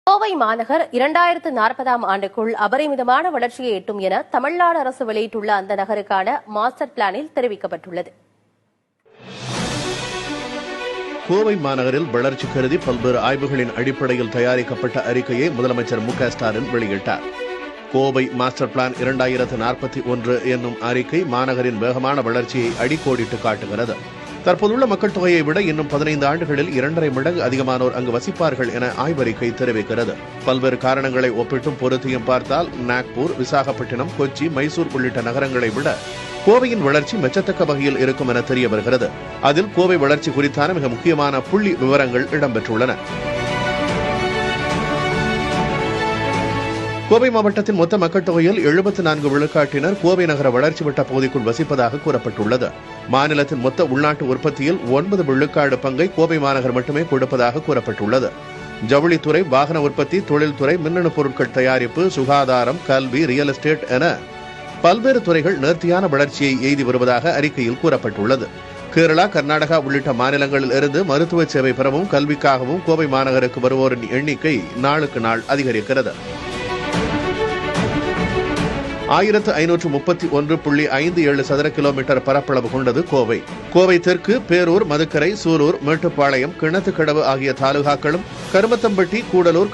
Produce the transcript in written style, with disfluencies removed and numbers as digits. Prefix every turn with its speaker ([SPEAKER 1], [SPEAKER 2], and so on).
[SPEAKER 1] கோவை மாநகர் 2040ஆம் ஆண்டுக்குள் அபரிமிதமான வளர்ச்சியை எட்டும் என தமிழ்நாடு அரசு வெளியிட்டுள்ள அந்த நகருக்கான மாஸ்டர் பிளானில் தெரிவிக்கப்பட்டுள்ளது.
[SPEAKER 2] கோவை மாநகரில் வளர்ச்சி கருதி பல்வேறு ஆய்வுகளின் அடிப்படையில் தயாரிக்கப்பட்ட அறிக்கையை முதலமைச்சர் மு.க.ஸ்டாலின் வெளியிட்டார். கோவை மாஸ்டர் பிளான் 2041 என்னும் அறிக்கை மாநகரின் வேகமான வளர்ச்சியை அடிக்கோடிட்டு காட்டுகிறது. தற்போதுள்ள மக்கள் தொகையை விட இன்னும் 15 ஆண்டுகளில் 2.5 மடங்கு அதிகமானோர் அங்கு வசிப்பார்கள் என ஆய்வறிக்கை தெரிவிக்கிறது. பல்வேறு காரணங்களை ஒப்பிட்டும் பொருத்தியும் பார்த்தால் நாக்பூர், விசாகப்பட்டினம், கொச்சி, மைசூர் உள்ளிட்ட நகரங்களை விட கோவையின் வளர்ச்சி மெச்சத்தக்க வகையில் இருக்கும் என தெரிய வருகிறது. அதில் கோவை வளர்ச்சி குறித்தான மிக முக்கியமான புள்ளி விவரங்கள் இடம்பெற்றுள்ளன. கோவை மாவட்டத்தின் மொத்த மக்கள் தொகையில் 74 விழுக்காட்டினர் கோவை நகர வளர்ச்சி வட்ட பகுதிக்குள் வசிப்பதாக கூறப்பட்டுள்ளது. மாநிலத்தின் மொத்த உள்நாட்டு உற்பத்தியில் 9 விழுக்காடு பங்கை கோவை மாநகர் மட்டுமே கொடுப்பதாக கூறப்பட்டுள்ளது. ஜவுளித்துறை, வாகன உற்பத்தி, தொழில்துறை, மின்னணு பொருட்கள் தயாரிப்பு, சுகாதாரம், கல்வி, ரியல் எஸ்டேட் என பல்வேறு துறைகள் நேர்த்தியான வளர்ச்சியை எய்தி வருவதாக அறிக்கையில் கூறப்பட்டுள்ளது. கேரளா, கர்நாடகா உள்ளிட்ட மாநிலங்களில் இருந்து மருத்துவ சேவை பெறவும் கல்விக்காகவும் கோவை மாநகருக்கு வருவோரின் எண்ணிக்கை நாளுக்கு நாள் அதிகரிக்கிறது. 1531.57 சதுர கிலோமீட்டர் பரப்பளவு கொண்டது கோவை. கோவை தெற்கு, பேரூர், மதுக்கரை, சூலூர், மேட்டுப்பாளையம், கிணத்துக்கடவு ஆகிய தாலுகாக்களும், கருமத்தம்பட்டி, கூடலூர்,